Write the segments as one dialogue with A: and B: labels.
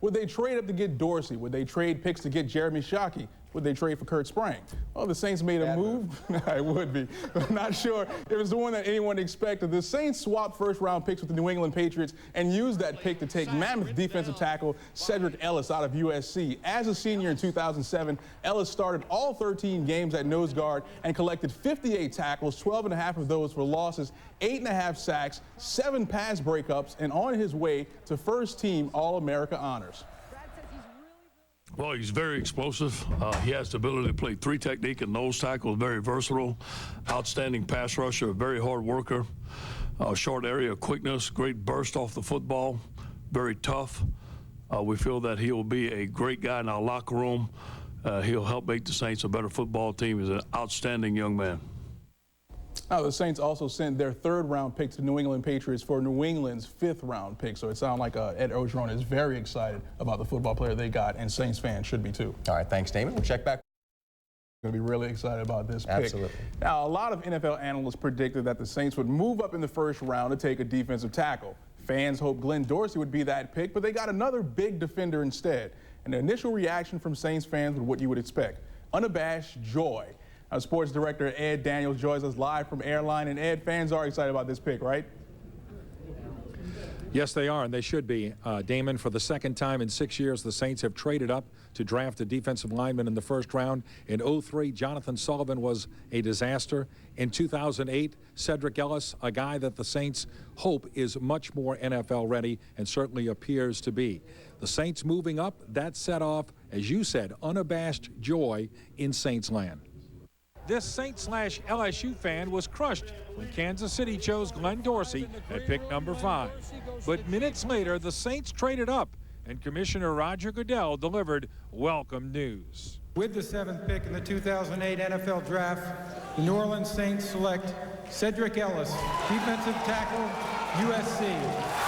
A: Would they trade up to get Dorsey? Would they trade picks to get Jeremy Shockey? Would they trade for Kurt Sprang? Well, the Saints made a move. It would be. I'm not sure it was the one that anyone expected. The Saints swapped first-round picks with the New England Patriots and used that pick to take mammoth defensive tackle Cedric Ellis out of USC. As a senior in 2007, Ellis started all 13 games at nose guard and collected 58 tackles, 12.5 of those for losses, 8.5 sacks, 7 pass breakups, and on his way to first-team All-America honors.
B: Well, he's very explosive. He has the ability to play 3 technique and nose tackle, very versatile, outstanding pass rusher, very hard worker, short area quickness, great burst off the football, very tough. We feel that he will be a great guy in our locker room. He'll help make the Saints a better football team. He's an outstanding young man.
A: Now, the Saints also sent their 3rd-round pick to New England Patriots for New England's 5th-round pick. So it sounds like Ed Orgeron is very excited about the football player they got, and Saints fans should be too.
C: All right, thanks, Damon. We'll check back.
A: Going to be really excited about this pick.
C: Absolutely.
A: Now, a lot of NFL analysts predicted that the Saints would move up in the 1st round to take a defensive tackle. Fans hoped Glenn Dorsey would be that pick, but they got another big defender instead. And the initial reaction from Saints fans was what you would expect: unabashed joy. Our sports director Ed Daniels joins us live from Airline. And Ed, fans are excited about this pick, right?
D: Yes, they are, and they should be. Damon, for the 2nd time in 6 years, the Saints have traded up to draft a defensive lineman in the 1st round. In 2003, Jonathan Sullivan was a disaster. In 2008, Cedric Ellis, a guy that the Saints hope is much more NFL ready and certainly appears to be. The Saints moving up, that set off, as you said, unabashed joy in Saints land. This Saints/LSU fan was crushed when Kansas City chose Glenn Dorsey at pick number 5. But minutes later, the Saints traded up, and Commissioner Roger Goodell delivered welcome news.
E: With the 7th pick in the 2008 NFL Draft, the New Orleans Saints select Cedric Ellis, defensive tackle, USC.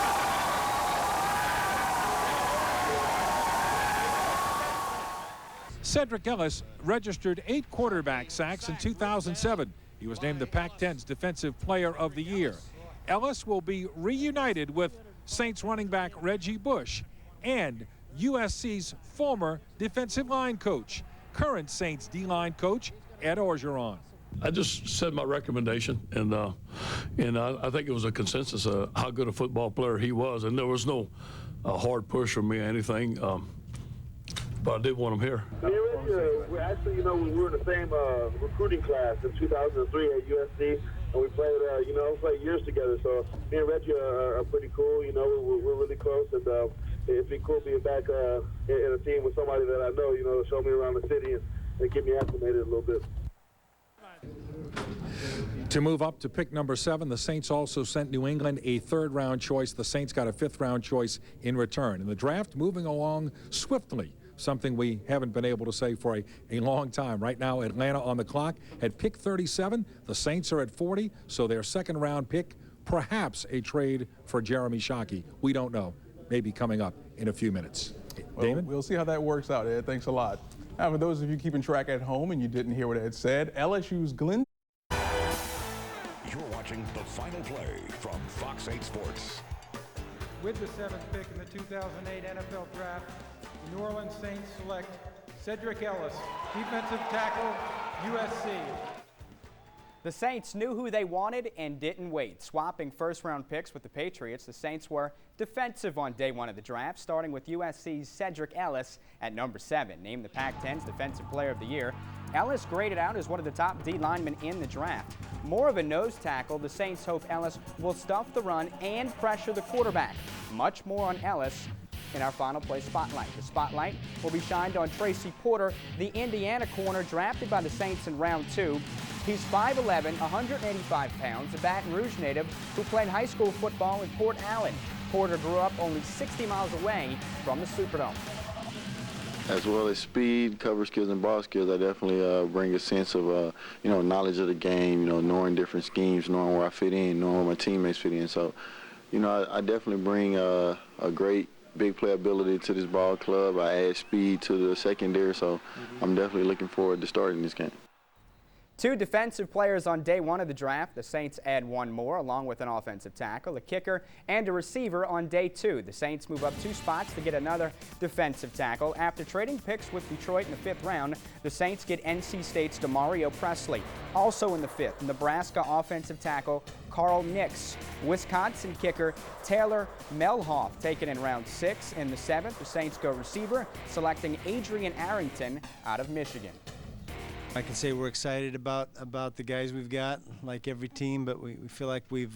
D: Cedric Ellis registered 8 quarterback sacks in 2007. He was named the Pac-10's Defensive Player of the Year. Ellis will be reunited with Saints running back Reggie Bush and USC's former defensive line coach, current Saints D-line coach Ed Orgeron.
B: I just said my recommendation, and I think it was a consensus of how good a football player he was, and there was no hard push from me or anything. But I did want him here.
F: Me and Reggie, actually, we were in the same recruiting class in 2003 at USC, and we played, years together. So me and Reggie are pretty cool. We're really close, and it'd be cool being back in a team with somebody that I know, to show me around the city and get me acclimated a little bit.
D: To move up to pick number 7, the Saints also sent New England a 3rd-round choice. The Saints got a 5th-round choice in return. And the draft moving along swiftly, something we haven't been able to say for a long time. Right now, Atlanta on the clock at pick 37. The Saints are at 40, so their 2nd-round pick, perhaps a trade for Jeremy Shockey. We don't know. Maybe coming up in a few minutes.
A: Well,
D: Damon?
A: We'll see how that works out, Ed. Thanks a lot. Now, for those of you keeping track at home and you didn't hear what Ed said, LSU's Glenn.
G: You're watching The Final Play from Fox 8 Sports.
E: With the 7th pick in the 2008 NFL Draft, the New Orleans Saints select Cedric Ellis, defensive tackle, USC.
H: The Saints knew who they wanted and didn't wait. Swapping 1st-round picks with the Patriots, the Saints were defensive on day 1 of the draft, starting with USC's Cedric Ellis at number 7. Named the Pac-10's Defensive Player of the Year, Ellis graded out as one of the top D linemen in the draft. More of a nose tackle, the Saints hope Ellis will stuff the run and pressure the quarterback. Much more on Ellis in our Final Play Spotlight. The spotlight will be shined on Tracy Porter, the Indiana corner drafted by the Saints in round 2. He's 5'11", 185 pounds, a Baton Rouge native who played high school football in Port Allen. Porter grew up only 60 miles away from the Superdome.
I: As well as speed, cover skills, and ball skills, I definitely bring a sense of, knowledge of the game, knowing different schemes, knowing where I fit in, knowing where my teammates fit in. So, I definitely bring a great big playability to this ball club. I add speed to the secondary, so I'm definitely looking forward to starting this game.
H: Two defensive players on day one of the draft. The Saints add one more, along with an offensive tackle, a kicker, and a receiver on day two. The Saints move up 2 spots to get another defensive tackle. After trading picks with Detroit in the 5th round, the Saints get NC State's Demario Presley. Also in the 5th, Nebraska offensive tackle Carl Nix. Wisconsin kicker Taylor Melhoff taken in round 6. In the 7th, the Saints go receiver, selecting Adrian Arrington out of Michigan.
C: I can say we're excited about the guys we've got, like every team, but we feel like we've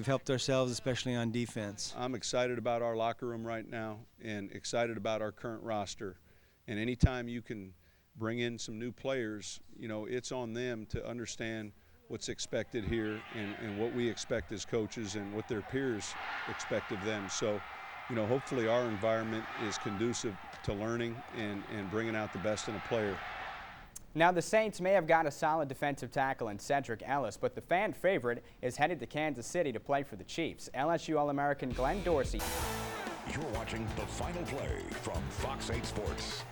C: helped ourselves, especially on defense.
J: I'm excited about our locker room right now and excited about our current roster. And anytime you can bring in some new players, it's on them to understand what's expected here and what we expect as coaches and what their peers expect of them. So, hopefully our environment is conducive to learning and bringing out the best in a player.
H: Now, the Saints may have got a solid defensive tackle in Cedric Ellis, but the fan favorite is headed to Kansas City to play for the Chiefs. LSU All-American Glenn Dorsey.
G: You're watching The Final Play from Fox 8 Sports.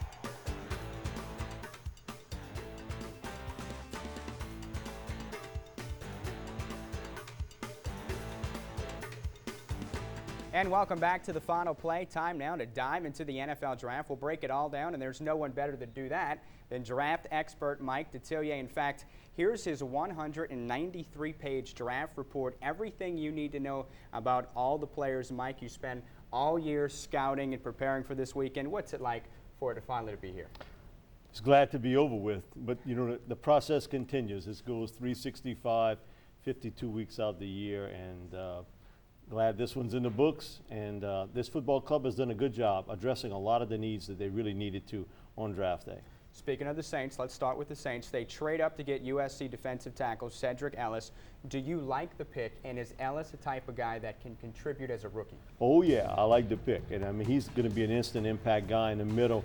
H: And welcome back to The Final Play. Time now to dive into the NFL Draft. We'll break it all down, and there's no one better to do that than draft expert Mike Detillier. In fact, here's his 193-page draft report, everything you need to know about all the players. Mike, you spend all year scouting and preparing for this weekend. What's it like for it to finally be here?
K: It's glad to be over with, but the process continues. This goes 365, 52 weeks out the year, and glad this one's in the books, and this football club has done a good job addressing a lot of the needs that they really needed to on draft day.
H: Speaking of the Saints, let's start with the Saints. They trade up to get USC defensive tackle Cedric Ellis. Do you like the pick, and is Ellis the type of guy that can contribute as a rookie?
K: Oh yeah, I like the pick, and I mean he's going to be an instant impact guy in the middle.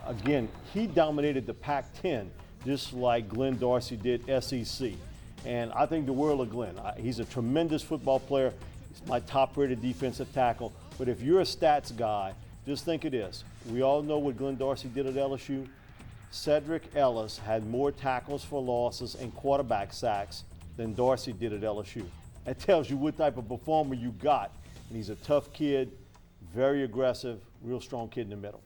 K: Again, he dominated the Pac-10 just like Glenn Dorsey did SEC, and I think the world of Glenn. He's a tremendous football player. He's my top-rated defensive tackle. But if you're a stats guy, just think of this. We all know what Glenn Dorsey did at LSU. Cedric Ellis had more tackles for losses and quarterback sacks than Dorsey did at LSU. That tells you what type of performer you got. And he's a tough kid, very aggressive, real strong kid in the middle.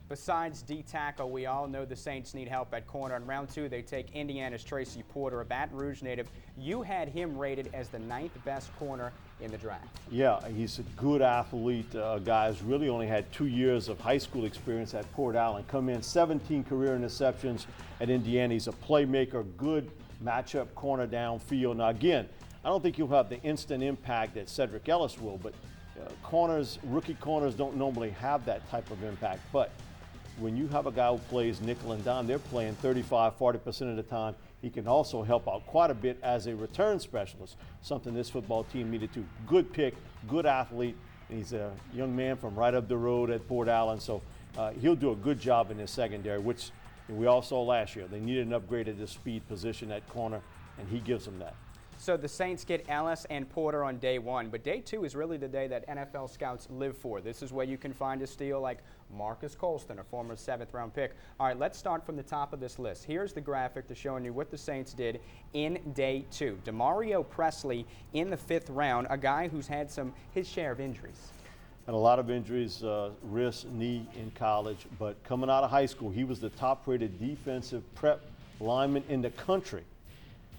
H: Besides D-tackle, we all know the Saints need help at corner. In round 2, they take Indiana's Tracy Porter, a Baton Rouge native. You had him rated as the 9th best corner in the draft. Yeah,
K: he's a good athlete. Guy's really only had 2 years of high school experience at Port Allen. Come in 17 career interceptions at Indiana. He's a playmaker, good matchup corner downfield. Now again, I don't think he'll have the instant impact that Cedric Ellis will, but rookie corners don't normally have that type of impact. But when you have a guy who plays nickel and dime, they're playing 35–40% of the time. He can also help out quite a bit as a return specialist, something this football team needed to. Good pick, good athlete, and he's a young man from right up the road at Port Allen, so he'll do a good job in his secondary, which we all saw last year. They needed an upgrade at the speed position at corner, and he gives them that.
H: So the Saints get Ellis and Porter on day 1, but day 2 is really the day that NFL scouts live for. This is where you can find a steal like Marcus Colston, a former 7th-round pick. All right, let's start from the top of this list. Here's the graphic to showing you what the Saints did in day 2. Demario Presley in the 5th round, a guy who's had his share of injuries.
K: Had a lot of injuries, wrist, knee in college, but coming out of high school, he was the top-rated defensive prep lineman in the country.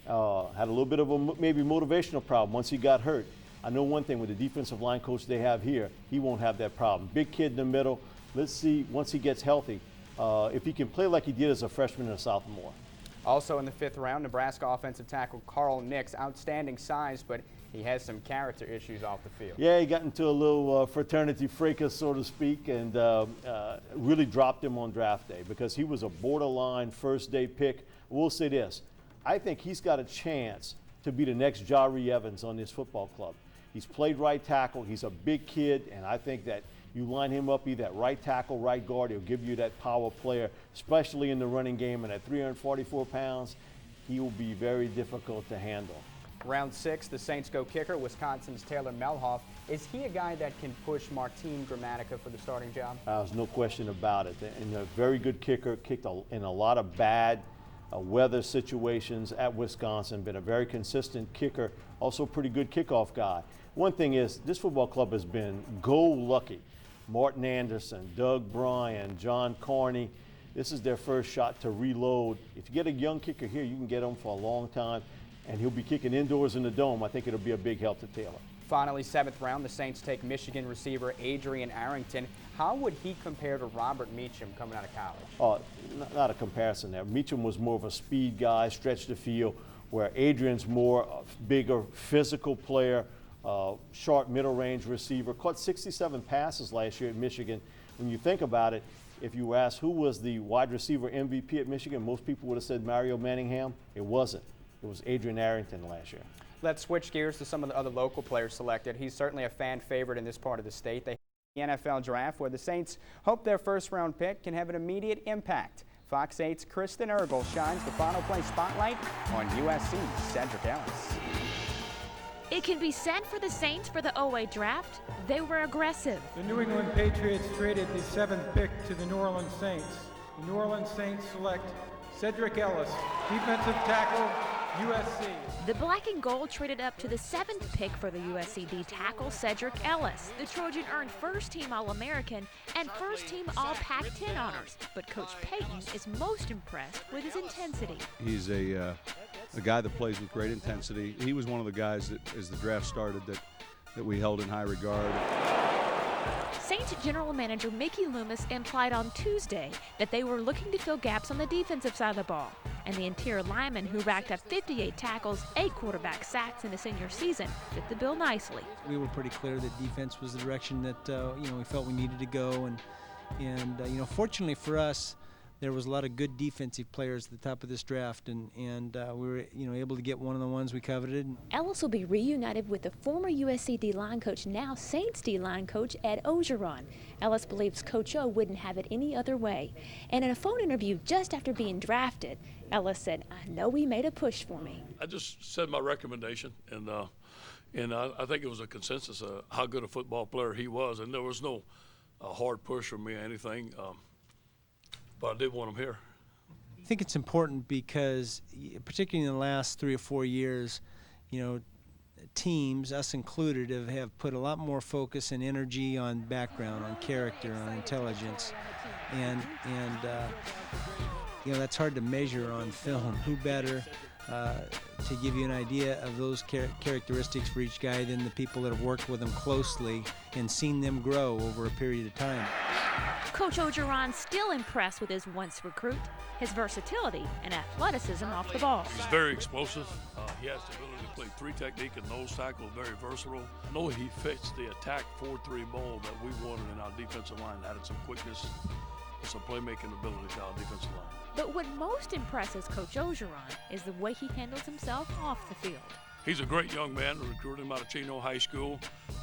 K: Had a little bit of a maybe motivational problem once he got hurt. I know one thing with the defensive line coach they have here, he won't have that problem. Big kid in the middle. Let's see once he gets healthy if he can play like he did as a freshman and a sophomore.
H: Also in the 5th round, Nebraska offensive tackle Carl Nix, outstanding size, but he has some character issues off the field.
K: Yeah, he got into a little fraternity fracas, so to speak, and really dropped him on draft day because he was a borderline first-day pick. We'll say this. I think he's got a chance to be the next Jari Evans on this football club. He's played right tackle. He's a big kid, and I think that you line him up, be that right tackle, right guard, he'll give you that power player, especially in the running game. And at 344 pounds, he will be very difficult to handle.
H: Round 6, the Saints go kicker, Wisconsin's Taylor Melhoff. Is he a guy that can push Martin Gramatica for the starting job?
K: There's no question about it. And a very good kicker, kicked in a lot of bad weather situations at Wisconsin, been a very consistent kicker, also a pretty good kickoff guy. One thing is, this football club has been go-lucky. Martin Anderson, Doug Bryan, John Carney. This is their first shot to reload. If you get a young kicker here, you can get him for a long time, and he'll be kicking indoors in the dome. I think it'll be a big help to Taylor.
H: Finally, 7th round, the Saints take Michigan receiver Adrian Arrington. How would he compare to Robert Meacham coming out of college?
K: Not a comparison there. Meacham was more of a speed guy, stretch the field, where Adrian's more a bigger physical player, sharp middle range receiver. Caught 67 passes last year at Michigan. When you think about it, if you ask who was the wide receiver MVP at Michigan, most people would have said Mario Manningham. It wasn't. It was Adrian Arrington last year.
H: Let's switch gears to some of the other local players selected. He's certainly a fan favorite in this part of the state. They the NFL draft, where the Saints hope their first-round pick can have an immediate impact. Fox 8's Kristen Ergel shines the final play spotlight on USC's Cedric Ellis.
L: It can be said for the Saints for the OA draft, they were aggressive.
E: The New England Patriots traded the 7th pick to the New Orleans Saints. The New Orleans Saints select Cedric Ellis, defensive tackle, USC.
L: The Black and Gold traded up to the 7th pick for the USC D tackle Cedric Ellis. The Trojan earned first-team All-American and first-team All-Pac-10 honors, but Coach Payton is most impressed with his intensity.
J: He's a guy that plays with great intensity. He was one of the guys that, as the draft started, that we held in high regard.
L: Saints General Manager Mickey Loomis implied on Tuesday that they were looking to fill gaps on the defensive side of the ball, and the interior lineman, who racked up 58 tackles, 8 quarterback sacks in his senior season, fit the bill nicely.
C: We were pretty clear that defense was the direction that we felt we needed to go, and fortunately for us, there was a lot of good defensive players at the top of this draft, and we were able to get one of the ones we coveted.
L: Ellis will be reunited with the former USC D-line coach, now Saints D-line coach Ed Ogeron. Ellis believes Coach O wouldn't have it any other way. And in a phone interview just after being drafted, Ellis said, "I know he made a push for me."
B: I just said my recommendation, and I think it was a consensus of how good a football player he was, and there was no hard push from me or anything. But I did want him here.
C: I think it's important because, particularly in the last 3 or 4 years, teams, us included, have put a lot more focus and energy on background, on character, on intelligence, and that's hard to measure on film. Who better to give you an idea of those characteristics for each guy than the people that have worked with them closely and seen them grow over a period of time.
L: Coach Ogeron's still impressed with his once recruit, his versatility and athleticism off the ball.
B: He's very explosive. He has the ability to play 3 technique and nose tackle, very versatile. I know he fits the attack 4-3 mold that we wanted in our defensive line. Added some quickness and some playmaking ability to our defensive line.
L: But what most impresses Coach Ogeron is the way he handles himself off the field.
B: He's a great young man. Recruited him out of Chino High School.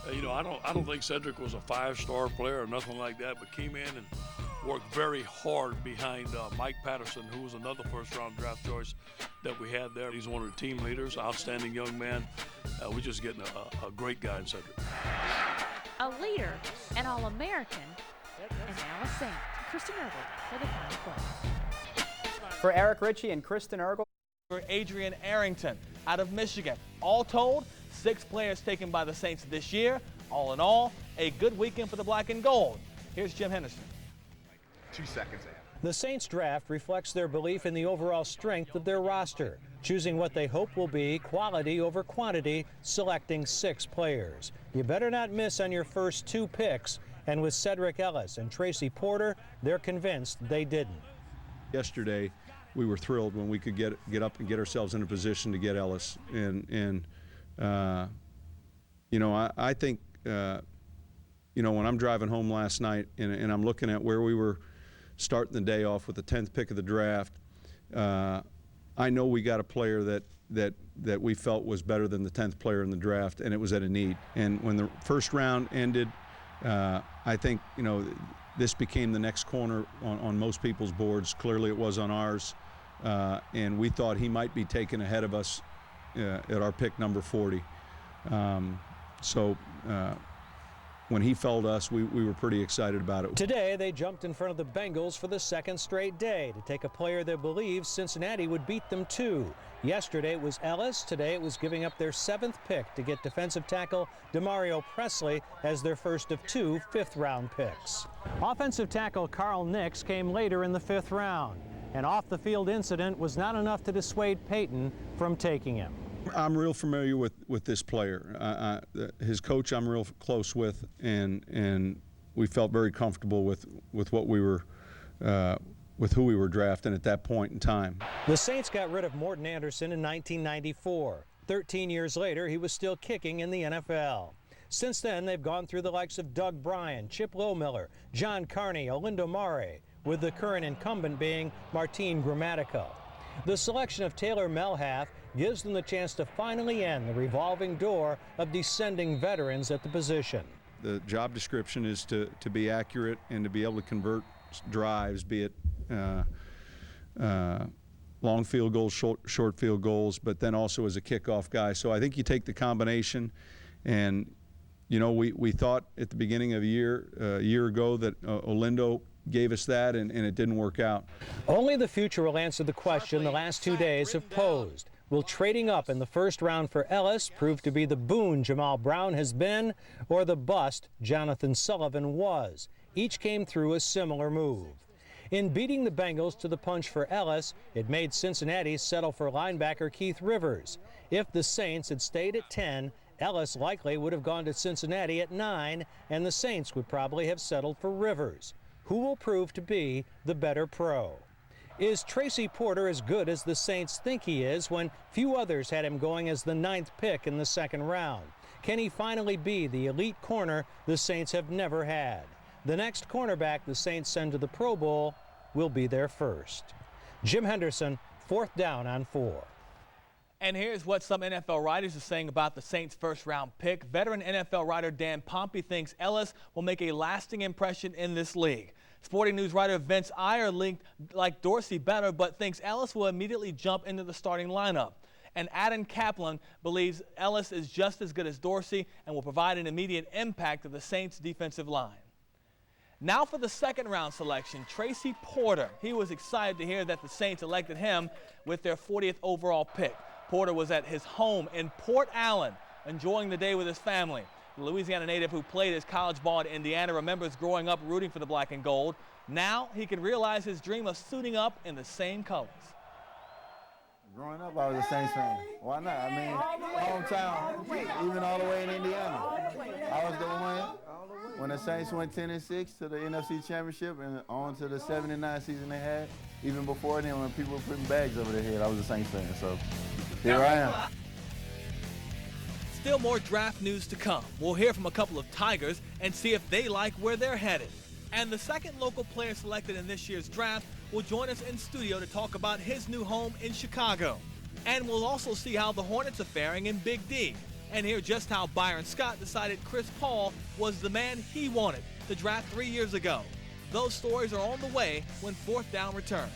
B: I don't think Cedric was a 5-star player or nothing like that, but came in and worked very hard behind Mike Patterson, who was another first-round draft choice that we had there. He's one of the team leaders, outstanding young man. We're just getting a great guy in Cedric.
L: A leader, an All-American, and now a Saint. Kristen Ergel for the Final Play.
H: For Eric Ritchie and Kristen Ergel.
M: For Adrian Arrington out of Michigan. All told, 6 players taken by the Saints this year. All in all, a good weekend for the Black and Gold. Here's Jim Henderson.
N: 2 seconds after.
O: The Saints draft reflects their belief in the overall strength of their roster, choosing what they hope will be quality over quantity, selecting 6 players. You better not miss on your first 2 picks, and with Cedric Ellis and Tracy Porter, they're convinced they didn't.
J: Yesterday, we were thrilled when we could get up and get ourselves in a position to get Ellis, and I think when I'm driving home last night and I'm looking at where we were starting the day off with the 10th pick of the draft, I know we got a player that we felt was better than the 10th player in the draft, and it was at a need. And when the first round ended, I think this became the next corner on most people's boards. Clearly it was on ours, and we thought he might be taken ahead of us at our pick number 40. when he felled us, we were pretty excited about it.
O: Today, they jumped in front of the Bengals for the second straight day to take a player that believes Cincinnati would beat them too. Yesterday it was Ellis. Today it was giving up their 7th pick to get defensive tackle Demario Presley as their first of 2 fifth-round picks. Offensive tackle Carl Nix came later in the 5th round. An off-the-field incident was not enough to dissuade Peyton from taking him.
J: I'm real familiar with this player. His coach I'm real close with, and we felt very comfortable with what we were with who we were drafting at that point in time.
O: The Saints got rid of Morton Anderson in 1994. 13 years later, he was still kicking in the NFL. Since then, they've gone through the likes of Doug Bryan, Chip Lowmiller, John Carney, Olindo Mare, with the current incumbent being Martin Grammatico. The selection of Taylor Melhath gives them the chance to finally end the revolving door of descending veterans at the position.
J: The job description is to be accurate and to be able to convert drives, be it long field goals, short field goals, but then also as a kickoff guy. So I think you take the combination, and you know, we thought at the beginning of the year, a year ago, that Olindo gave us that, and it didn't work out.
O: Only the future will answer the question the last 2 days have posed. Will trading up in the first round for Ellis prove to be the boon Jamal Brown has been, or the bust Jonathan Sullivan was? Each came through a similar move. In beating the Bengals to the punch for Ellis, it made Cincinnati settle for linebacker Keith Rivers. If the Saints had stayed at 10, Ellis likely would have gone to Cincinnati at 9, and the Saints would probably have settled for Rivers. Who will prove to be the better pro? Is Tracy Porter as good as the Saints think he is when few others had him going as the 9th pick in the 2nd round? Can he finally be the elite corner the Saints have never had? The next cornerback the Saints send to the Pro Bowl will be their first. Jim Henderson, 4th down on 4.
M: And here's what some NFL writers are saying about the Saints' first-round pick. Veteran NFL writer Dan Pompey thinks Ellis will make a lasting impression in this league. Sporting News writer Vince Iyer liked Dorsey better, but thinks Ellis will immediately jump into the starting lineup. And Adam Kaplan believes Ellis is just as good as Dorsey and will provide an immediate impact to the Saints' defensive line. Now for the 2nd round selection, Tracy Porter. He was excited to hear that the Saints elected him with their 40th overall pick. Porter was at his home in Port Allen, enjoying the day with his family. The Louisiana native who played his college ball at Indiana remembers growing up rooting for the black and gold. Now he can realize his dream of suiting up in the same colors.
P: Growing up, I was a Saints fan. Why not? I mean, hometown, even all the way in Indiana. I was the one when the Saints went 10-6 to the NFC Championship and on to the 7-9 season they had. Even before then, when people were putting bags over their head, I was a Saints fan. So here I am.
M: Still more draft news to come. We'll hear from a couple of Tigers and see if they like where they're headed. And the second local player selected in this year's draft will join us in studio to talk about his new home in Chicago. And we'll also see how the Hornets are faring in Big D, and hear just how Byron Scott decided Chris Paul was the man he wanted to draft 3 years ago. Those stories are on the way when 4th Down returns.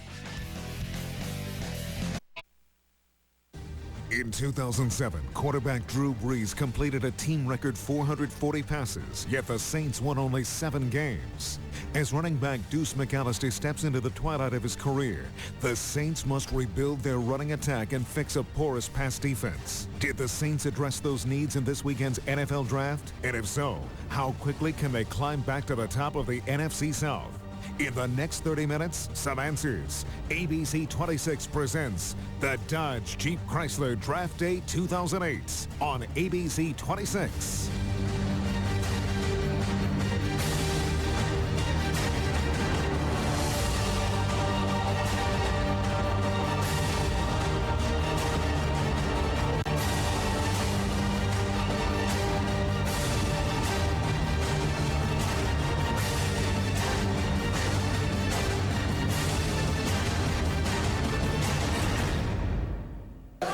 Q: In 2007, quarterback Drew Brees completed a team record 440 passes, yet the Saints won only 7 games. As running back Deuce McAllister steps into the twilight of his career, the Saints must rebuild their running attack and fix a porous pass defense. Did the Saints address those needs in this weekend's NFL draft? And if so, how quickly can they climb back to the top of the NFC South? In the next 30 minutes, some answers. ABC 26 presents the Dodge Jeep Chrysler Draft Day 2008 on ABC 26.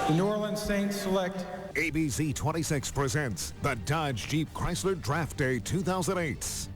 E: The New Orleans Saints select.
Q: ABC 26 presents the Dodge Jeep Chrysler Draft Day 2008.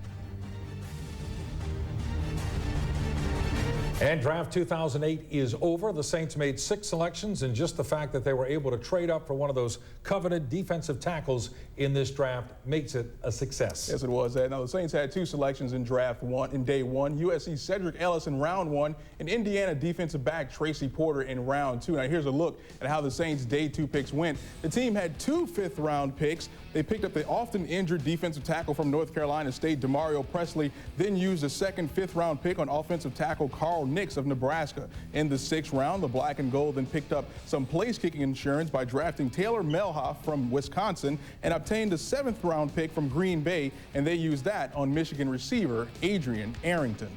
D: And draft 2008 is over. The Saints made 6 selections, and just the fact that they were able to trade up for one of those coveted defensive tackles in this draft makes it a success.
A: Yes, it was. Now, the Saints had 2 selections in day one. USC Cedric Ellis in round 1, and Indiana defensive back Tracy Porter in round 2. Now, here's a look at how the Saints' day 2 picks went. The team had 2 fifth-round picks. They picked up the often injured defensive tackle from North Carolina State, Demario Presley, then used a second fifth-round pick on offensive tackle Carl Nix of Nebraska. In the 6th round, the Black and Gold then picked up some place-kicking insurance by drafting Taylor Melhoff from Wisconsin and obtained a 7th-round pick from Green Bay, and they used that on Michigan receiver Adrian Arrington.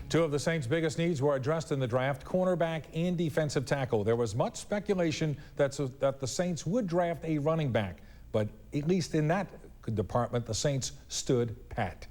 D: 2 of the Saints' biggest needs were addressed in the draft, cornerback and defensive tackle. There was much speculation that the Saints would draft a running back, but at least in that department, the Saints stood pat.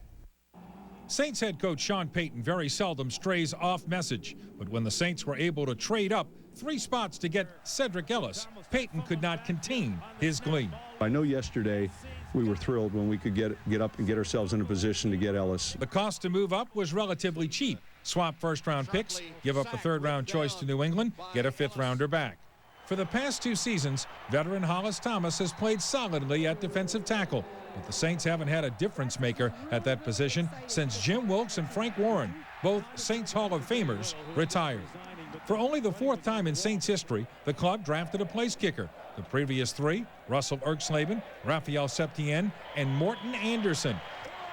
D: Saints head coach Sean Payton very seldom strays off message, but when the Saints were able to trade up 3 spots to get Cedric Ellis, Payton could not contain his glee.
J: I know yesterday we were thrilled when we could get up and get ourselves in a position to get Ellis.
D: The cost to move up was relatively cheap. Swap first-round picks, give up the 3rd-round choice to New England, get a 5th-rounder back. For the past 2 seasons, veteran Hollis Thomas has played solidly at defensive tackle, but the Saints haven't had a difference maker at that position since Jim Wilkes and Frank Warren, both Saints Hall of Famers, retired. For only the 4th time in Saints history, the club drafted a place kicker. The previous 3, Russell Erksleben, Raphael Septien, and Morton Anderson.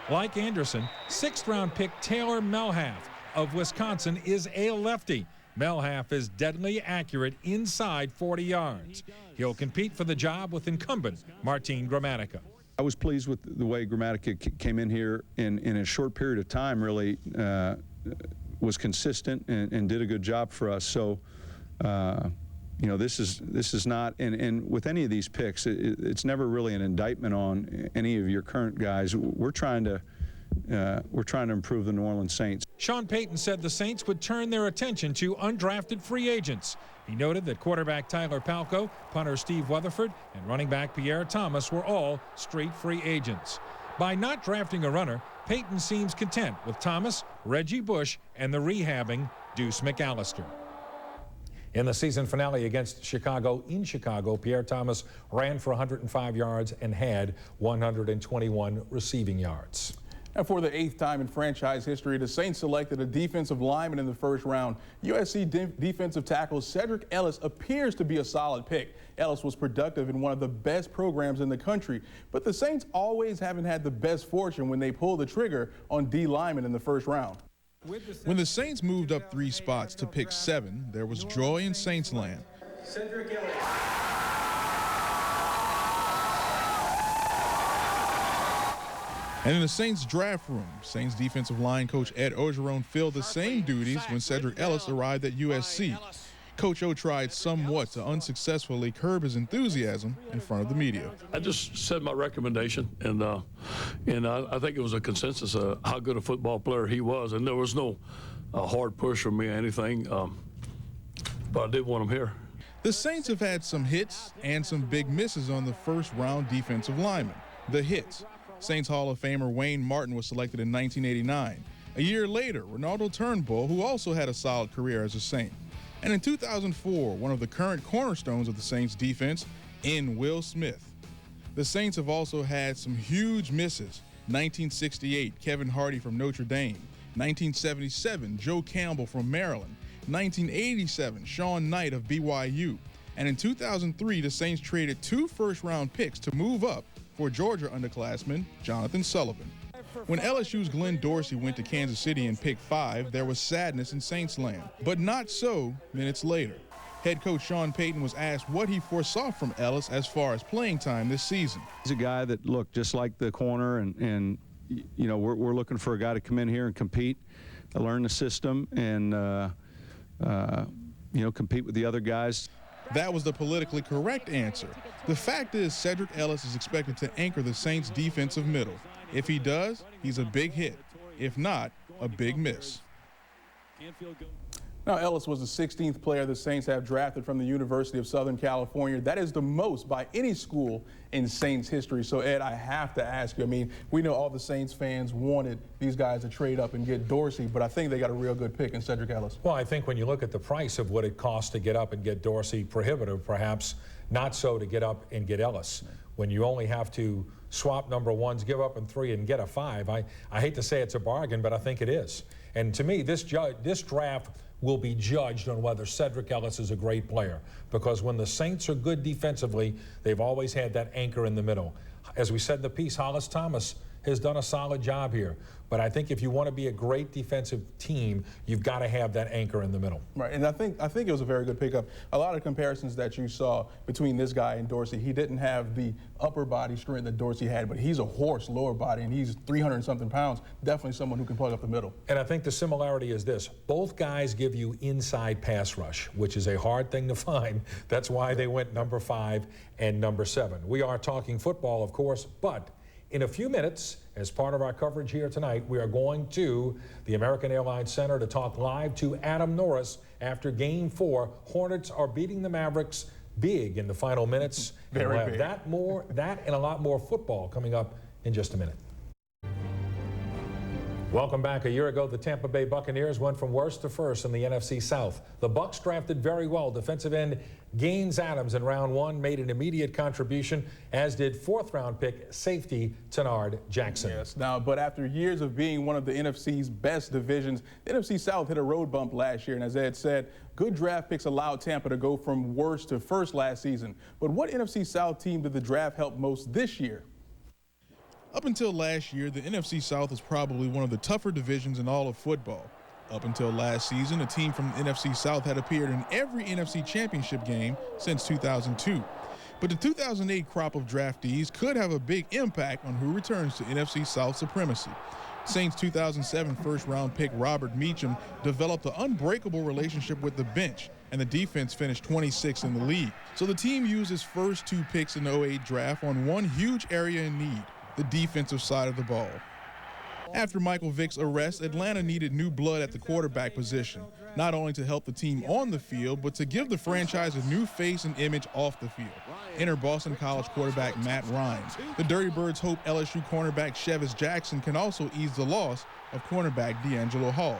D: Like Anderson, 6th-round pick Taylor Melhoff of Wisconsin is a lefty. Melhoff is deadly accurate inside 40 yards. He'll compete for the job with incumbent Martin Gramatica.
J: I was pleased with the way Gramatica came in here in a short period of time, really was consistent and did a good job for us. So, you know, this is not, and with any of these picks, it's never really an indictment on any of your current guys. We're trying to improve the New Orleans Saints.
D: Sean Payton said the Saints would turn their attention to undrafted free agents. He noted that quarterback Tyler Palko, punter Steve Weatherford, and running back Pierre Thomas were all street free agents. By not drafting a runner, Payton seems content with Thomas, Reggie Bush, and the rehabbing Deuce McAllister. In the season finale against Chicago in Chicago, Pierre Thomas ran for 105 yards and had 121 receiving yards.
A: And for the 8th time in franchise history, the Saints selected a defensive lineman in the 1st round. USC defensive tackle Cedric Ellis appears to be a solid pick. Ellis was productive in one of the best programs in the country, but the Saints always haven't had the best fortune when they pull the trigger on D linemen in the 1st round. When the Saints moved up 3 spots to pick 7, there was joy in Saints land.
E: Cedric Ellis.
A: And in the Saints draft room, Saints defensive line coach Ed Orgeron filled the same duties when Cedric Ellis arrived at USC. Coach O tried somewhat to unsuccessfully curb his enthusiasm in front of the media.
B: I just said my recommendation, and I think it was a consensus of how good a football player he was, and there was no hard push from me or anything, but I did want him here.
A: The Saints have had some hits and some big misses on the 1st round defensive linemen. The hits. Saints Hall of Famer Wayne Martin was selected in 1989. A year later, Ronaldo Turnbull, who also had a solid career as a Saint. And in 2004, one of the current cornerstones of the Saints defense, in Will Smith. The Saints have also had some huge misses. 1968, Kevin Hardy from Notre Dame. 1977, Joe Campbell from Maryland. 1987, Sean Knight of BYU. And in 2003, the Saints traded 2 first-round picks to move up for Georgia underclassman Jonathan Sullivan. When LSU's Glenn Dorsey went to Kansas City in pick 5, there was sadness in Saints land, but not so minutes later. Head coach Sean Payton was asked what he foresaw from Ellis as far as playing time this season.
J: He's a guy that, look, just like the corner, and you know, we're looking for a guy to come in here and compete, learn the system, and you know, compete with the other guys.
A: That was the politically correct answer. The fact is, Cedric Ellis is expected to anchor the Saints' defensive middle. If he does, he's a big hit. If not, a big miss. Now, Ellis was the 16th player the Saints have drafted from the University of Southern California. That is the most by any school in Saints history. So, Ed, I have to ask you, I mean, we know all the Saints fans wanted these guys to trade up and get Dorsey, but I think they got a real good pick in Cedric Ellis.
D: Well, I think when you look at the price of what it costs to get up and get Dorsey, prohibitive, perhaps not so to get up and get Ellis. When you only have to swap number ones, give up in 3 and get a 5. I hate to say it's a bargain, but I think it is. And to me, this draft will be judged on whether Cedric Ellis is a great player, because when the Saints are good defensively, they've always had that anchor in the middle. As we said in the piece, Hollis Thomas has done a solid job here. But I think if you want to be a great defensive team, you've got to have that anchor in the middle.
A: Right, and I think it was a very good pickup. A lot of comparisons that you saw between this guy and Dorsey, he didn't have the upper body strength that Dorsey had, but he's a horse lower body, and he's 300-something pounds. Definitely someone who can plug up the middle.
D: And I think the similarity is this. Both guys give you inside pass rush, which is a hard thing to find. That's why they went number 5 and number 7. We are talking football, of course, but in a few minutes, as part of our coverage here tonight, we are going to the American Airlines Center to talk live to Adam Norris after Game 4. Hornets are beating the Mavericks big in the final minutes.
A: Very
D: and we'll have
A: big.
D: that and a lot more football coming up in just a minute. Welcome back. A year ago, the Tampa Bay Buccaneers went from worst to first in the NFC South. The Bucs drafted very well. Defensive end Gaines Adams in round 1 made an immediate contribution, as did 4th-round pick safety Tenard Jackson.
A: Yes, now, but after years of being one of the NFC's best divisions, the NFC South hit a road bump last year, and as Ed said, good draft picks allowed Tampa to go from worst to first last season. But what NFC South team did the draft help most this year?
R: Up until last year, the NFC South was probably one of the tougher divisions in all of football. Up until last season, a team from the NFC South had appeared in every NFC championship game since 2002. But the 2008 crop of draftees could have a big impact on who returns to NFC South supremacy. Saints' 2007 first-round pick Robert Meacham developed an unbreakable relationship with the bench, and the defense finished 26th in the league. So the team used its first 2 picks in the 08 draft on one huge area in need: the defensive side of the ball. After Michael Vick's arrest, Atlanta needed new blood at the quarterback position, not only to help the team on the field, but to give the franchise a new face and image off the field. Enter Boston College quarterback Matt Ryan. The Dirty Birds hope LSU cornerback Chevis Jackson can also ease the loss of cornerback D'Angelo Hall.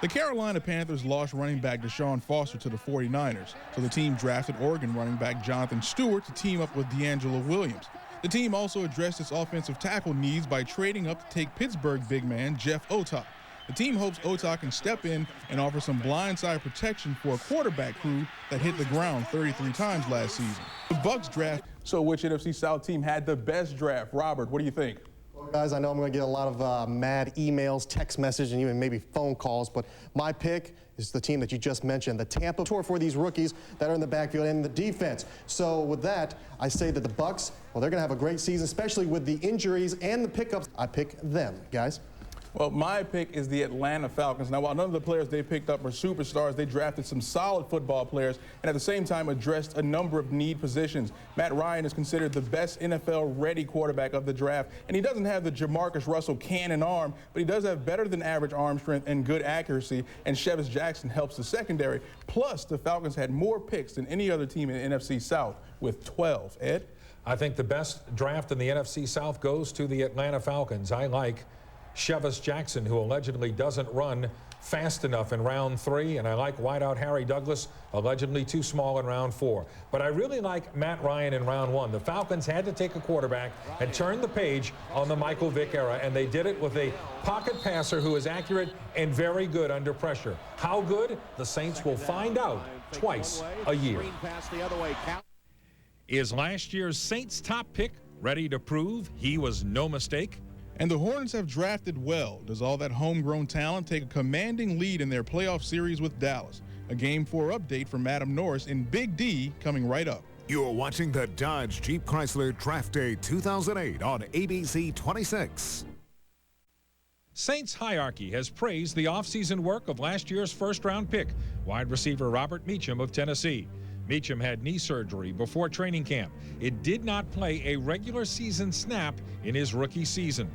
R: The Carolina Panthers lost running back Deshaun Foster to the 49ers, so the team drafted Oregon running back Jonathan Stewart to team up with D'Angelo Williams. The team also addressed its offensive tackle needs by trading up to take Pittsburgh big man Jeff Otok. The team hopes Otok can step in and offer some blindside protection for a quarterback crew that hit the ground 33 times last season. The Bucs draft.
A: So which NFC South team had the best draft? Robert, what do you think?
S: Well, guys, I know I'm going to get a lot of mad emails, text messages, and even maybe phone calls, but my pick is the team that you just mentioned, the Tampa tour for these rookies that are in the backfield and the defense. So with that, I say that the Bucs, well, they're going to have a great season, especially with the injuries and the pickups. I pick them, guys.
A: Well, my pick is the Atlanta Falcons. Now, while none of the players they picked up are superstars, they drafted some solid football players and at the same time addressed a number of need positions. Matt Ryan is considered the best NFL-ready quarterback of the draft, and he doesn't have the Jamarcus Russell cannon arm, but he does have better than average arm strength and good accuracy, and Chevis Jackson helps the secondary. Plus, the Falcons had more picks than any other team in the NFC South with 12. Ed?
D: I think the best draft in the NFC South goes to the Atlanta Falcons. I like Chevis Jackson, who allegedly doesn't run fast enough in round 3, and I like wideout Harry Douglas, allegedly too small in round 4. But I really like Matt Ryan in round 1. The Falcons had to take a quarterback and turn the page on the Michael Vick era, and they did it with a pocket passer who is accurate and very good under pressure. How good? The Saints will find out twice a year. Is last year's Saints top pick ready to prove he was no mistake?
R: And the Hornets have drafted well. Does all that homegrown talent take a commanding lead in their playoff series with Dallas? A Game 4 update from Adam Norris in Big D coming right up.
Q: You're watching the Dodge Jeep Chrysler Draft Day 2008 on ABC 26.
D: Saints hierarchy has praised the offseason work of last year's first-round pick, wide receiver Robert Meacham of Tennessee. Meacham had knee surgery before training camp. It did not play a regular season snap in his rookie season.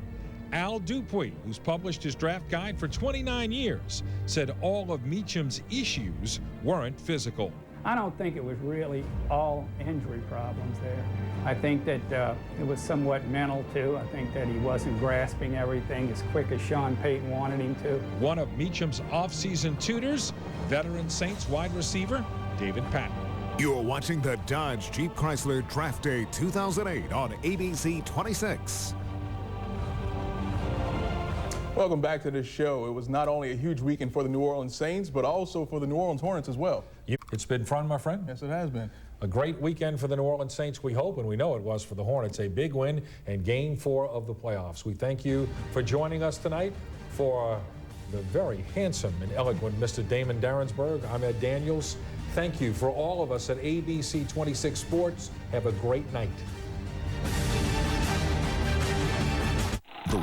D: Al Dupuy, who's published his draft guide for 29 years, said all of Meacham's issues weren't physical.
T: I don't think it was really all injury problems there. I think that it was somewhat mental, too. I think that he wasn't grasping everything as quick as Sean Payton wanted him to.
D: One of Meacham's offseason tutors, veteran Saints wide receiver David Patton.
Q: You're watching the Dodge Jeep Chrysler Draft Day 2008 on ABC 26.
A: Welcome back to the show. It was not only a huge weekend for the New Orleans Saints, but also for the New Orleans Hornets as well.
D: It's been fun, my friend.
A: Yes, it has been.
D: A great weekend for the New Orleans Saints, we hope, and we know it was for the Hornets. A big win and Game 4 of the playoffs. We thank you for joining us tonight. For the very handsome and eloquent Mr. Damon Darrensburg, I'm Ed Daniels. Thank you for all of us at ABC 26 Sports. Have a great night.
G: The